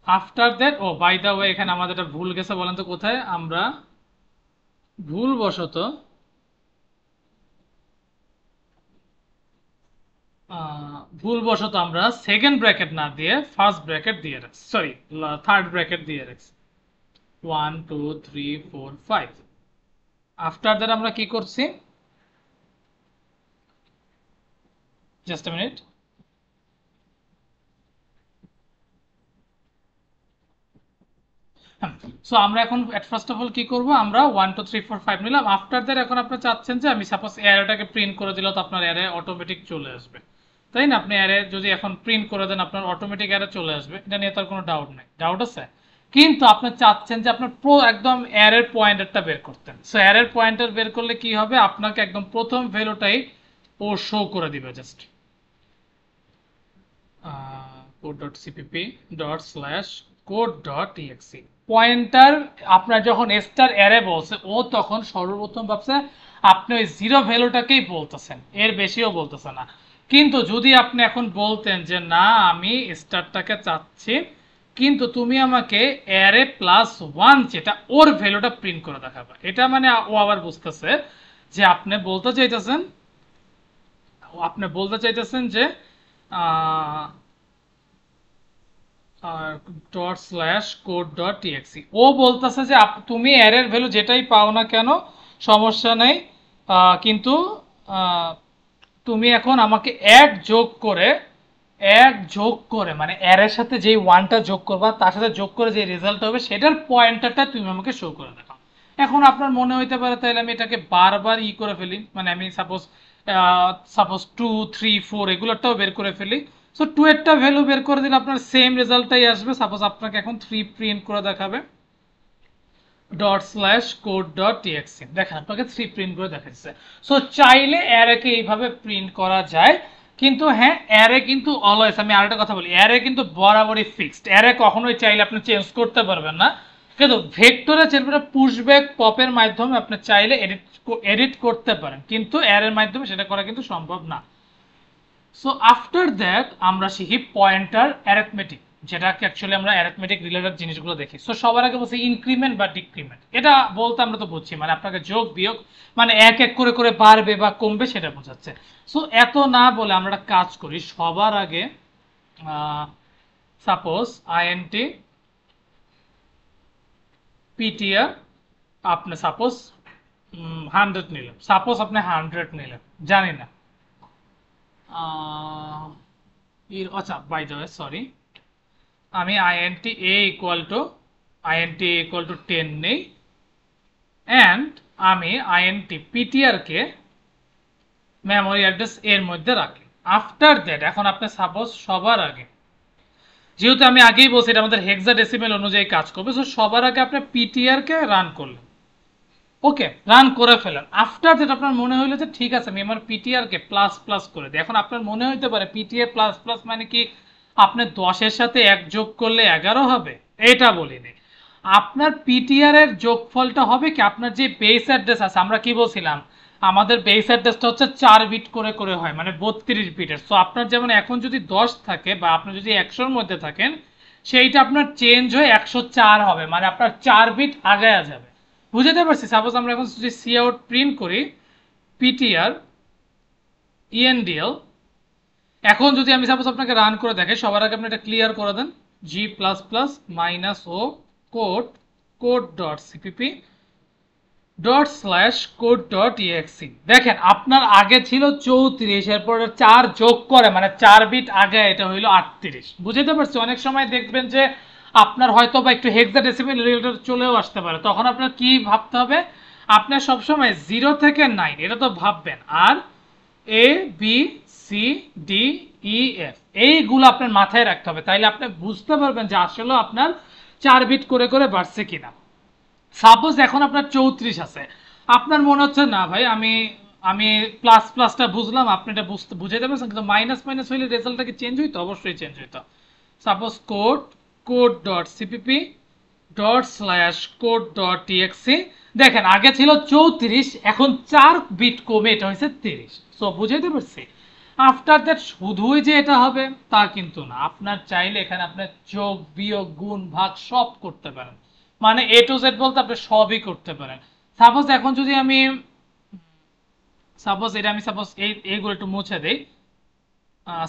After that, oh by the way এখানে আমাদের একটা ভুল গেছে, বলেন তো কোথায়? আমরা ভুলবশত আমরা সেকেন্ড ব্র্যাকেট না দিয়ে ফার্স্ট ব্র্যাকেট দিয়ে রাখছি, সরি থার্ড ব্র্যাকেট দিয়ে রাখছি। 1 2 3 4 5। আফটার দ্যাট আমরা কি করছি? Just a minute. সো আমরা এখন এট ফার্স্ট অফ অল কি করব, আমরা 1 2 3 4 5 নিলাম। আফটার দ্যাট এখন আপনি চাচ্ছেন যে আমি সাপোজ অ্যারেটাকে প্রিন্ট করে দিলে তো আপনার অ্যারে অটোমেটিক চলে আসবে, তাই না? আপনি অ্যারে যদি এখন প্রিন্ট করে দেন আপনার অটোমেটিক অ্যারে চলে আসবে, এটা নিয়ে তার কোনো ডাউট নেই। ডাউট আছে? কিন্তু আপনি চাচ্ছেন যে আপনার একদম অ্যারের পয়েন্টারটা বের করতেন। সো অ্যারের পয়েন্টার বের করলে কি হবে, আপনাকে একদম প্রথম ভ্যালুটাই ও শো করে দিবে। জাস্ট code.cpp./code.exe পয়েন্টার আপনার যখন স্টার অ্যারে বলছে, ও তখন সর্বপ্রথম ভাবছে আপনি ওই জিরো ভ্যালুটাকেই বলতেছেন, এর বেশিও বলতেছে না। কিন্তু যদি আপনি এখন বলতেন যে না আমি স্টারটাকে চাচ্ছি কিন্তু তুমি আমাকে অ্যারে প্লাস ওয়ান যেটা ওর ভ্যালুটা প্রিন্ট করে দেখাবে, এটা মানে ও আবার বুঝতেছে যে আপনি বলতে চাইতেছেন যে ./code.exe ও বলতেছে যে তুমি অ্যারের ভ্যালু যেটাই পাও না কেন সমস্যা নেই, কিন্তু তুমি এখন আমাকে এক যোগ করে মানে অ্যারের সাথে যেই ওয়ানটা যোগ করবা তার সাথে যোগ করে যে রেজাল্ট হবে সেটার পয়েন্টারটা তুমি আমাকে শো করে দেখাও। এখন আপনার মনে হইতে পারে তাহলে আমি এটাকে বারবার করে ফেলি, মানে আমি সাপোজ 2 3 4 এগুলোটাও বের করে ফেলি। সো 2 এরটা ভ্যালু বের করে দিলে আপনার সেম রেজাল্টটাই আসবে। সাপোজ আপনাকে এখন 3 প্রিন্ট করে দেখাবে ./code.exe দেখেন আপনাকে 3 প্রিন্ট করে দেখাচ্ছে। সো চাইলে অ্যারেকে এইভাবে প্রিন্ট করা যায়, কিন্তু হ্যাঁ অ্যারে কিন্তু অলওয়েজ, আমি আরেকটা কথা বলি, অ্যারে কিন্তু বরাবরই ফিক্সড, অ্যারে কখনোই চাইলে আপনি চেঞ্জ করতে পারবেন না। কিন্তু ভেক্টরে চেঞ্জ পুশব্যাক পপের মাধ্যমে আপনি চাইলে এডিট করতে পারেন, কিন্তু অ্যারের মাধ্যমে সেটা করা কিন্তু সম্ভব না। সো আফটার দ্যাট আমরা শিখি পয়েন্টার অ্যারিথমেটিক, যেটাকে অ্যাকচুয়ালি আমরা অ্যারিথমেটিক রিলেটেড জিনিসগুলো দেখি। সো সবার আগে বলছি ইনক্রিমেন্ট বা ডিক্রিমেন্ট, এটা বলতে আমরা তো বুঝছি মানে আপনাকে যোগ বিয়োগ মানে এক এক করে করে বাড়বে বা কমবে সেটা বোঝাচ্ছে। সো এত না বলে আমরা কাজ করি, সবার আগে সাপোজ আইএনটি পিটিআর আপনি সাপোজ 100 নিলেন, সাপোজ আপনি 100 নিলেন, জানি না আচ্ছা বাই দ্য ওয়ে সরি, আমি int a = 10 নেই অ্যান্ড আমি int ptr কে মেমোরি অ্যাড্রেস এর মধ্যে রাখি। আফটার দ্যাট এখন আপনি সাপোজ সবার আগে, যেহেতু আমি আগেই বলছি এটা আমাদের হেক্সাডেসিমেল অনুযায়ী কাজ করবে, সো সবার আগে আপনি ptr কে রান করলেন, ওকে রান করে ফেলেন। আফটার দ্যাট আপনার মনে হইলো যে ঠিক আছে আমি আমার পিটিআর কে প্লাস প্লাস করে দিই। এখন আপনার মনে হইতে পারে পিটিআর প্লাস প্লাস মানে কি আপনি 10 এর সাথে 1 যোগ করলে 11 হবে, এটা বলিনি। আপনার পিটিআর এর যোগফলটা হবে কি আপনার যে বেস অ্যাড্রেস আছে, আমরা কি বলছিলাম আমাদের বেস অ্যাড্রেসটা হচ্ছে 4 বিট করে করে হয় মানে 32 বিটের। সো আপনার যেমন এখন যদি 10 থাকে বা আপনি যদি 100 এর মধ্যে থাকেন সেইটা আপনার চেঞ্জ হয়ে 104 হবে, মানে আপনার 4 বিট আগায়া যাবে। বুঝতে পারছি? সাপোজ আমরা এখন যদি সি আউট প্রিন্ট করি পিটিআর ইএনডিএল, এখন যদি আমি সাপোজ আপনাকে রান করে দেখাই, সবার আগে আপনি এটা ক্লিয়ার করে দেন জি plus plus minus o code কোড.cpp ./code.exe দেখেন আপনার আগে ছিল 34, এরপর 4 যোগ করে মানে 4 বিট আগে এটা হইলো 38। বুঝতে পারছি? অনেক সময় দেখবেন যে আপনার হয়তো বা একটু হেক্সাডেসিমেল রিলেটেড চলেও আসতে পারে, তখন আপনার কি ভাবতে হবে, আপনার সবসময় 0 থেকে 9 এটা তো ভাববেন, আর A B C D E F এইগুলো আপনার মাথায় রাখতে হবে, তাইলে আপনি বুঝতে পারবেন যে আসলে আপনার 4 বিট করে করে বাড়ছে কিনা। সাপোজ এখন আপনার 34 আছে, আপনার মনে হচ্ছে না ভাই আমি আমি প্লাস প্লাসটা বুঝলাম, আপনি এটা বুঝাইতে পারছেন, কিন্তু মাইনাস মাইনাস হইলে রেজাল্টটা কি চেঞ্জ হইতো? অবশ্যই চেঞ্জ হইতো। সাপোজ code.cpp ./code.exe দেখেন আগে ছিল 34, এখন 4 বিট কমে এটা হয়েছে 30। সো বুঝাইতে পারছি? আফটার দ্যাট শুধুই যে এটা হবে তা কিন্তু না, আপনার চাইলে এখানে আপনার যোগ বিয়োগ গুণ ভাগ সব করতে পারেন, মানে এ টু জেড বলতে আপনি সবই করতে পারেন। সাপোজ এখন যদি আমি সাপোজ এইগুলো একটু মুছে দেই,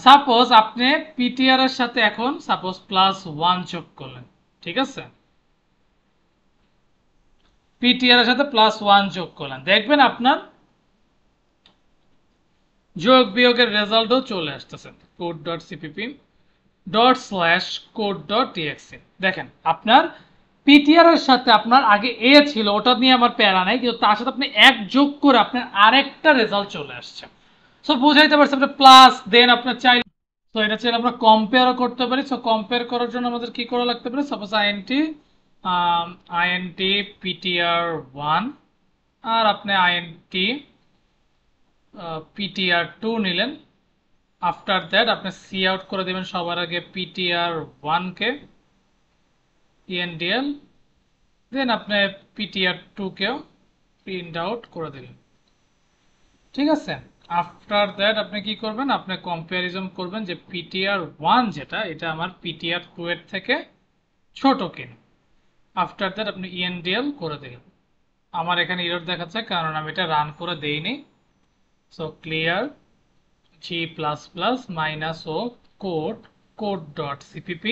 সাপোজ আপনি পিটিআর এর সাথে এখন সাপোজ +1 যোগ করলেন, ঠিক আছে, পিটিআর এর সাথে +1 যোগ করলেন, দেখবেন আপনার যোগ বিয়োগের রেজাল্টও চলে আসতেছে code.cpp ./code.exe দেখেন আপনার পিটিআর এর সাথে আপনার আগে এ ছিল, ওটা নিয়ে আমার প্যারা নাই, কিন্তু তার সাথে আপনি এক যোগ করে আপনার আরেকটা রেজাল্ট চলে আসছে। সো বুঝাইতে পারছি আপনি প্লাস দেন আপনার চাই। তো এটা চাইলে আমরা কম্পেয়ারও করতে পারি। সো কম্পেয়ার করার জন্য আমাদের কি করা লাগতে পারে, সাপোজ আইএনটি পিটিআর 1 আর আপনি আইএনটি পিটিআর 2 নিলেন। আফটার দ্যাট আপনি সি আউট করে দেবেন সবার আগে পিটিআর 1 কে ইএনডিএল, দেন আপনি পিটিআর 2 কেও প্রিন্ট আউট করে দিলেন। ঠিক আছে, আফটার দ্যাট আপনি কি করবেন, আপনি কম্প্যারিজন করবেন যে পিটিআর 1 যেটা, এটা আমার পিটিআর 2 এর থেকে ছোট কিনা। আফটার দ্যাট আপনি ইএনডিএল করে দিলেন। আমার এখানে এরর দেখাচ্ছে কারণ আমি এটা রান করে দেইনি। So clear g++ minus o code code.cpp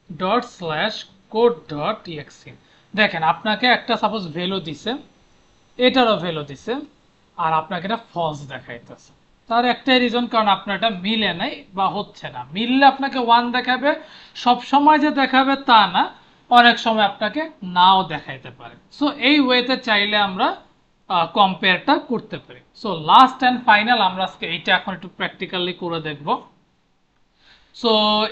./code.exe। দেখেন আপনাকে একটা সাপোজ ভ্যালু দিছে, এটারও ভ্যালু দিছে, আর আপনাকে এটা ফলস দেখাইতেছে। তার একটাই রিজন, কারণ আপনার এটা মিলে নাই বা হচ্ছে না। মিললে আপনাকে 1 দেখাবে, সব সময় যে দেখাবে তা না, অনেক সময় আপনাকে নাও দেখাইতে পারে। সো এই ওয়েতে চাইলে আমরা কম্পেয়ারটা করতে পারি। সো লাস্ট অ্যান্ড ফাইনাল আমরা আজকে এইটা এখন একটু প্র্যাকটিক্যালি করে দেখব। সো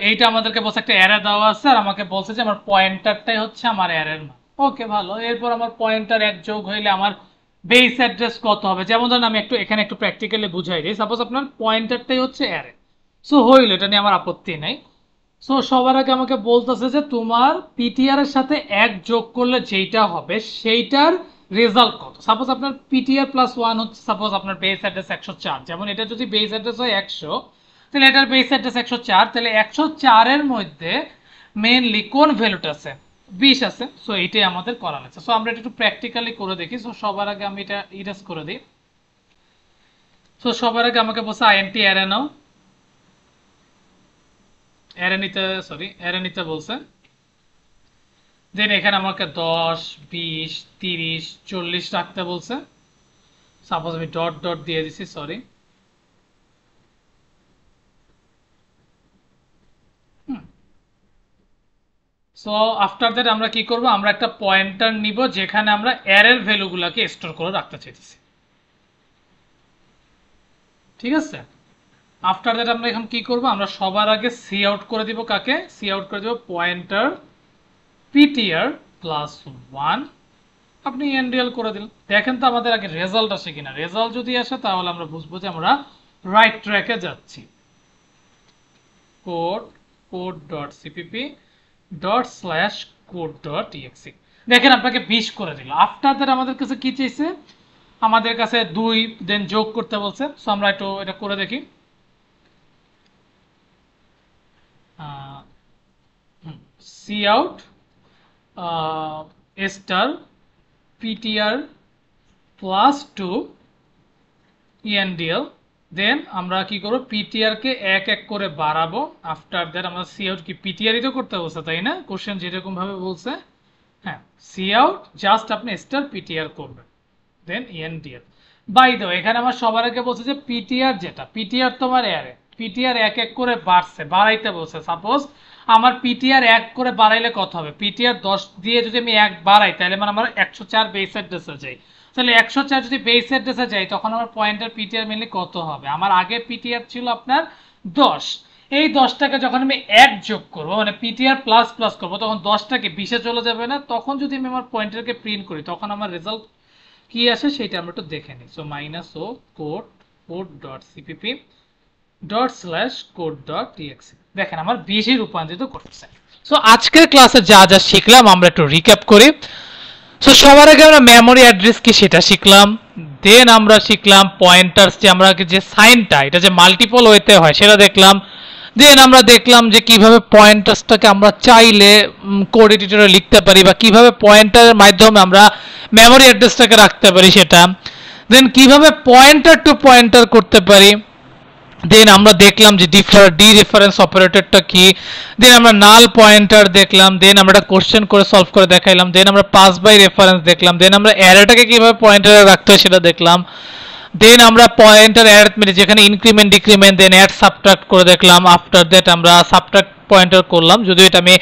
এইটা আমাদেরকে বলছে একটা অ্যারে দেওয়া আছে, আর আমাকে বলছে যে আমার পয়েন্টারটাই হচ্ছে আমার অ্যারের মান। ওকে ভালো, এরপর আমার পয়েন্টার এক যোগ হইলে আমার বেস অ্যাড্রেস কত হবে। যেমন ধরুন আমি এখানে একটু প্র্যাকটিক্যালি বুঝাই দিই। সাপোজ আপনার পয়েন্টারটাই হচ্ছে অ্যারে, সো হইল, এটা নিয়ে আমার আপত্তি নেই। সো সবার আগে আমাকে বলতেছে যে তোমার পিটিআর এর সাথে এক যোগ করলে যেইটা হবে সেইটার রেজাল্ট কত। সাপোজ আপনার পিটিআর +1 হচ্ছে, সাপোজ আপনার বেস অ্যাড্রেস 104, যেমন এটা যদি বেস অ্যাড্রেস হয় 100, তাহলে এটার বেস অ্যাড্রেস 104, তাহলে 104 এর মধ্যে মেইনলি কোন ভ্যালুটা আছে, 20 আছে। সো এইটাই আমাদের করা লাগছে। সো আমরা এটা একটু প্র্যাকটিক্যালি করে দেখি। সো সবার আগে আমি এটা ইরেজ করে দিই। সো সবার আগে আমাকে বলছে আইএনটি অ্যারে নাও, অ্যারে নিতে বলছে। দেন এখানে আমাকে 10, 20, 30, 40 রাখতে বলছে। সাপোজ আমি ডট ডট দিয়ে দিছি, সরি। সো আফটার দ্যাট আমরা কি করব, আমরা একটা পয়েন্টার নিব যেখানে আমরা অ্যারের ভ্যালুগুলোকে স্টোর করে রাখতে চাইতেছি। ঠিক আছে, আফটার দ্যাট আমরা এখন কি করব, আমরা সবার আগে সি আউট করে দিব। কাকে সি আউট করে দিব, পয়েন্টার পিটিআর +1, আপনি এনডিএল করে দিলেন। দেখেন তো আমাদের আগে রেজাল্ট আসে কিনা। রেজাল্ট যদি আসে তাহলে আমরা বুঝবো যে আমরা রাইট ট্র্যাকে যাচ্ছি। code.cpp ./code.exe, দেখেন আপনাকে 20 করে দিল। আফটার দ্যাট আমাদের কাছে কি চাইছে, আমাদের কাছে 2 দেন যোগ করতে বলছে। সো আমরা একটু এটা করে দেখি। সি আউট স্টার পিটিআর +2 ইএনডিএল, দেন আমরা কি করব, পিটিআর কে এক এক করে বাড়াবো। আফটার দ্যাট আমরা সি আউট, কি পিটিআরই তো করতে বলছে তাই না, কোশ্চেন যেরকম ভাবে বলছে। হ্যাঁ, সি আউট জাস্ট আপনি স্টার পিটিআর করবেন, দেন ইএনডিএল। বাই দ্য ওয়ে এখানে আমার সবার আগে বলছে যে পিটিআর যেটা, পিটিআর তোমার অ্যারে, পিটিআর এক এক করে বাড়ছে, বাড়াইতে বলছে। সাপোজ আমার পিটিআর 1 করে বাড়াইলে কত হবে, পিটিআর 10 দিয়ে যদি আমি 1 বাড়াই তাহলে মানে আমার 104 বেস অ্যাড্রেসে যাই। তাহলে 104 যদি বেস অ্যাড্রেসে যাই তখন আমার পয়েন্টার পিটিআর মেনলি কত হবে, আমার আগে পিটিআর ছিল আপনার 10। এই 10টাকে যখন আমি 1 যোগ করব, মানে পিটিআর প্লাস প্লাস করবো, তখন 10টাকে 20-এ চলে যাবে না। তখন যদি আমি আমার পয়েন্টারকে প্রিন্ট করি তখন আমার রেজাল্ট কি আসে সেটা আমরা একটু দেখে নিই। সো -o code.cpp ./code.exe, দেখেন আমার 20-এ রূপান্তরিত করতেছে। সো আজকের ক্লাসে যা যা শিখলাম আমরা একটু রিক্যাপ করি। সো সবার আগে আমরা মেমোরি অ্যাড্রেস কি সেটা শিখলাম। দেন আমরা শিখলাম পয়েন্টারস, যে আমরা যে সাইনটা এটা যে মাল্টিপল ওয়েতে হয় সেটা দেখলাম। দেন আমরা দেখলাম যে কিভাবে পয়েন্টারসটাকে আমরা চাইলে কোড এডিটরে লিখতে পারি, বা কিভাবে পয়েন্টারের মাধ্যমে আমরা মেমোরি অ্যাড্রেসটাকে রাখতে পারি সেটা। দেন কিভাবে পয়েন্টার টু পয়েন্টার করতে পারি। দেন আমরা দেখলাম যে ডিরেফারেন্স অপারেটরটা কি। দেন আমরা নাল পয়েন্টার দেখলাম। দেন আমরা একটা কোশ্চেন করে সলভ করে দেখাইলাম। দেন আমরা পাস বাই রেফারেন্স দেখলাম। দেন আমরা অ্যারেটাকে কিভাবে পয়েন্টারে রাখতে হয় সেটা দেখলাম। দেন আমরা পয়েন্টার অ্যারিথমেটিক যেখানে ইনক্রিমেন্ট ডিক্রিমেন্ট দেন অ্যাড সাবট্রাক্ট করে দেখলাম। আফটার দ্যাট আমরা সাবট্রাক্ট পয়েন্টার করলাম, যদিও এটা আমি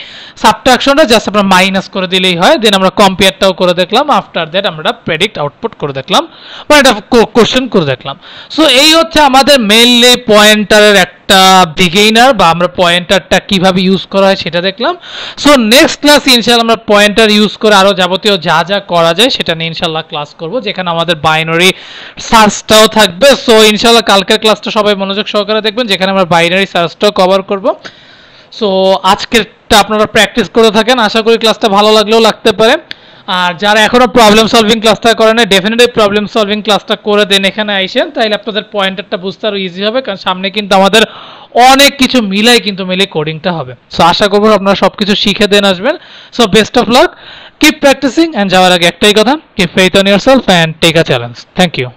সাবট্রাকশনটা জাস্ট আমরা মাইনাস করে দিলেই হয়। দেন আমরা কম্পেয়ারটাও করে দেখলাম, আফটার দ্যাট আমরা প্রেডিক্ট আউটপুট করে দেখলাম বা এটা কোশ্চেন করে দেখলাম। সো এই হচ্ছে আমাদের মেইনলি পয়েন্টারের একটা বিগিনার, বা আমরা পয়েন্টারটা কিভাবে ইউজ করা হয় সেটা দেখলাম। সো নেক্সট ক্লাস ইনশাআল্লাহ আমরা পয়েন্টার ইউজ করে আরো যাবতীয় যা যা করা যায় সেটা নিয়ে ইনশাআল্লাহ ক্লাস করব, যেখানে আমাদের বাইনারি সার্চটাও থাকবে। সো ইনশাআল্লাহ কালকের ক্লাসটা সবাই মনোযোগ সহকারে দেখবেন, যেখানে আমরা বাইনারি সার্চটাও কভার করব। সো আজকেরটা আপনারা প্র্যাকটিস করে থাকেন, আশা করি ক্লাসটা ভালো লাগলেও লাগতে পারে। আর যারা এখনো প্রবলেম সলভিং ক্লাসটা করেন না, ডেফিনেটলি প্রবলেম সলভিং ক্লাসটা করে দেন এখানে আইসেন, তাইলে আপনাদের পয়েন্টারটা বুঝতে আরো ইজি হবে, কারণ সামনে কিন্তু আমাদের অনেক কিছু মিলাই কোডিংটা হবে। সো আশা করবো আপনারা সবকিছু শিখে দেন আসবেন। So best of luck, keep practising, and যাওয়ার আগে একটাই কথা, keep faith on yourself and take a challenge. Thank you.